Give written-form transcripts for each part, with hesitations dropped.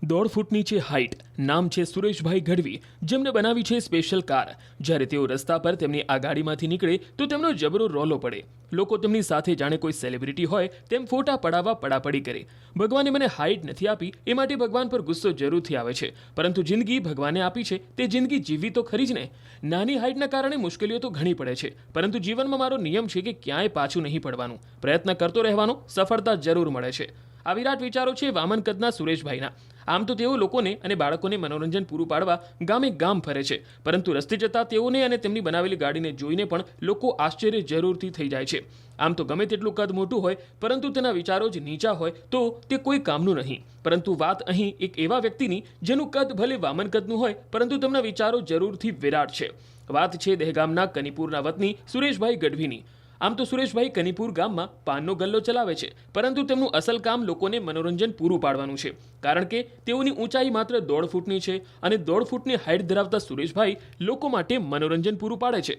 1.5 ફૂટની છે હાઇટ, નામ છે સુરેશભાઈ ગઢવી, જેમને બનાવી છે સ્પેશિયલ કાર. જ્યારે તેઓ રસ્તા પર તેમની આ ગાડીમાંથી નીકળે તો તેમનો જબરો રોલો પડે. લોકો તેમની સાથે જાણે કોઈ સેલિબ્રિટી હોય તેમ ફોટા પડાવવા પડાપડી કરે. ભગવાને મને હાઇટ નથી આપી એ માટે ભગવાન પર ગુસ્સો જરૂરથી આવે છે, પરંતુ જિંદગી ભગવાને આપી છે તે જિંદગી જીવવી તો ખરી જ ને. નાની હાઇટના કારણે મુશ્કેલીઓ તો ઘણી પડે છે, પરંતુ જીવનમાં મારો નિયમ છે કે ક્યાંય પાછું નહીં પડવાનું, પ્રયત્ન કરતો રહેવાનો, સફળતા જરૂર મળે છે. આ વિરાટ વિચારો છે વામન કદના સુરેશભાઈના. આમ તો તેઓ લોકોને અને બાળકોને મનોરંજન પૂરું પાડવા ગામે ગામ ફરે છે, પરંતુ રસ્તે જતા તેઓને અને તેમની બનાવેલી ગાડીને જોઈને પણ લોકો આશ્ચર્ય જરૂરથી થઈ જાય છે. આમ તો ગમે તેટલું કદ મોટું હોય, પરંતુ તેના વિચારો જ નીચા હોય તો તે કોઈ કામનું નહીં. પરંતુ વાત અહીં એક એવા વ્યક્તિની જેનું કદ ભલે વામન કદનું હોય, પરંતુ તેમના વિચારો જરૂરથી વિરાટ છે. વાત છે દહેગામના કનીપુરના વતની સુરેશભાઈ ગઢવીની. આમ તો સુરેશભાઈ કનીપુર ગામમાં પાનનો ગલ્લો ચલાવે છે, પરંતુ તેમનું અસલ કામ લોકોને મનોરંજન પૂરું પાડવાનું છે. કારણ કે તેઓની ઊંચાઈ માત્ર 1.5 ફૂટની છે અને 1.5 ફૂટની હાઇટ ધરાવતા સુરેશભાઈ લોકો માટે મનોરંજન પૂરું પાડે છે.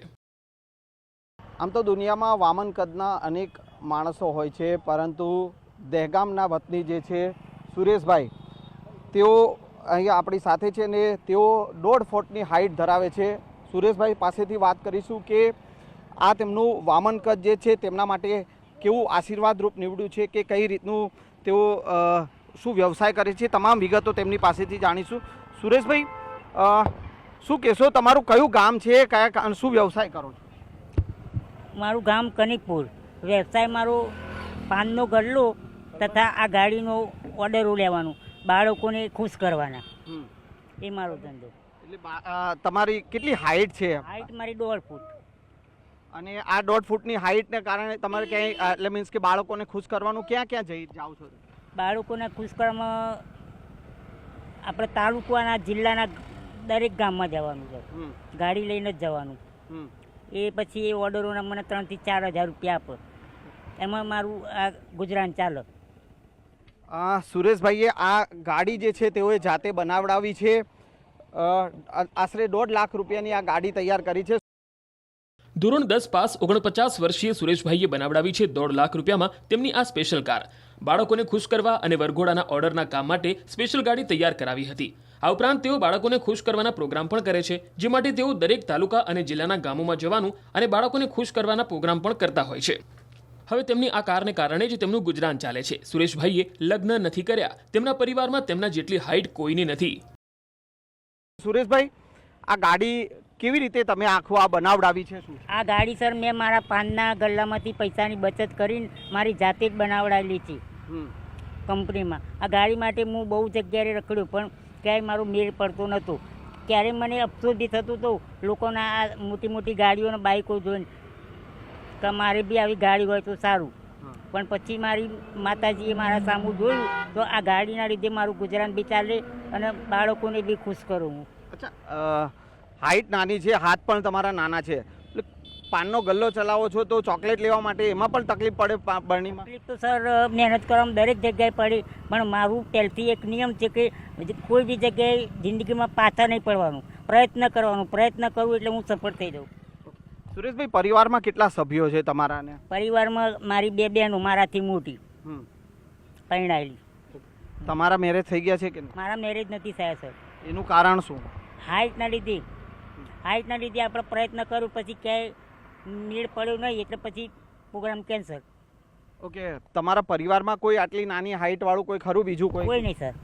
આમ તો દુનિયામાં વામન કદના અનેક માણસો હોય છે, પરંતુ દહેગામના વતની જે છે સુરેશભાઈ, તેઓ અહીંયા આપણી સાથે છે ને તેઓ 1.5 ફૂટની હાઇટ ધરાવે છે. સુરેશભાઈ પાસેથી વાત કરીશું કે આ તેમનું વામન કદ જે છે તેમના માટે કેવું આશીર્વાદરૂપ નીવડ્યું છે, કે કઈ રીતનું તેઓ શું વ્યવસાય કરે છે, તમામ વિગતો તેમની પાસેથી જાણીશું. સુરેશભાઈ, શું કહેશો, તમારું કયું ગામ છે, કયા શું વ્યવસાય કરો છો? મારું ગામ કનીપુર. વ્યવસાય મારો પાનનો ગલ્લો તથા આ ગાડીનો ઓર્ડરો લેવાનું, બાળકોને ખુશ કરવાના, એ મારો ધંધો. એટલે તમારી કેટલી હાઇટ છે? હાઇટ મારી 1.5 ફૂટ. અને આ 1.5 ફૂટની હાઇટને કારણે તમારે ક્યાંય એટલે મીન્સ કે બાળકોને ખુશ કરવાનું ક્યાં ક્યાં જાઓ છો? બાળકોને ખુશ કરવામાં આપણે તાલુકાના જિલ્લાના દરેક ગામમાં જવાનું છે, ગાડી લઈને જ જવાનું. એ પછી એ ઓર્ડરોના મને 3,000 થી 4,000 રૂપિયા આપે, એમાં મારું આ ગુજરાન ચાલે. સુરેશભાઈએ આ ગાડી જે છે તેઓએ જાતે બનાવડાવી છે. આશરે 1.5 લાખ રૂપિયાની આ ગાડી તૈયાર કરી છે. ધોરણ 10 પાસ 49 વર્ષીય સુરેશભાઈએ બનાવડાવી છે 1.5 લાખ રૂપિયામાં તેમની આ સ્પેશિયલ કાર. બાળકોને ખુશ કરવા અને વરઘોડાના ઓર્ડરના કામ માટે સ્પેશિયલ ગાડી તૈયાર કરાવી હતી. આ ઉપરાંત તેઓ બાળકોને ખુશ કરવાના પ્રોગ્રામ પણ કરે છે, જે માટે તેઓ દરેક તાલુકા અને જિલ્લાના ગામોમાં જવાનું અને બાળકોને ખુશ કરવાના પ્રોગ્રામ પણ કરતા હોય છે. હવે તેમની આ કારને કારણે જ તેમનું ગુજરાન ચાલે છે. સુરેશભાઈએ લગ્ન નથી કર્યા, તેમના પરિવારમાં તેમના જેટલી હાઇટ કોઈની નથી. સુરેશભાઈ, આ ગાડી કેવી રીતે તમે આખું આ બનાવડાવી છે? શું આ ગાડી સર મેં મારા પાનના ગલ્લામાંથી પૈસાની બચત કરીને મારી જાતે જ બનાવડાવેલી છે કંપનીમાં. આ ગાડી માટે હું બહુ જગ્યાએ રખડ્યો, પણ ક્યાંય મારો મેળ પડતો નહોતો. ક્યારે મને અફસોસ બી થતું હતું લોકોના આ મોટી મોટી ગાડીઓને બાઇકો જોઈને કે મારે બી આવી ગાડી હોય તો સારું. પણ પછી મારી માતાજીએ મારા સામું જોયું તો આ ગાડીના લીધે મારું ગુજરાન બી ચાલે અને બાળકોને બી ખુશ કરું હું. અચ્છા, હાઇટ નાની છે, હાથ પણ તમારા નાના છે, એટલે પાનનો ગલ્લો ચલાવો છો તો ચોકલેટ લેવા માટે એમાં પણ તકલીફ પડે બરણીમાં? તકલીફ તો સર મહેનત કરવામાં દરેક જગ્યાએ પડે, પણ મારું પહેલથી એક નિયમ છે કે કોઈ બી જગ્યાએ જિંદગીમાં પાછા નહીં પડવાનું, પ્રયત્ન કરવાનું. પ્રયત્ન કરું એટલે હું સફળ થઈ જાઉં. સુરેશભાઈ, પરિવારમાં કેટલા સભ્યો છે તમારા? પરિવારમાં મારી 2 બહેનો મારાથી મોટી પરણાયેલી. તમારા મેરેજ થઈ ગયા છે કે? મારા મેરેજ નથી થયા સર. એનું કારણ શું? હાઇટના લીધે. હાઇટના લીધે આપણે પ્રયત્ન કર્યું, પછી ક્યાંય મેળ પડ્યો નહીં, એટલે પછી પ્રોગ્રામ કેન્સલ. ઓકે, તમારા પરિવારમાં કોઈ આટલી નાની હાઇટ વાળું કોઈ ખરું બીજું? કોઈ નહીં સર,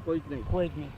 કોઈ જ નહીં. કોઈ જ નહીં.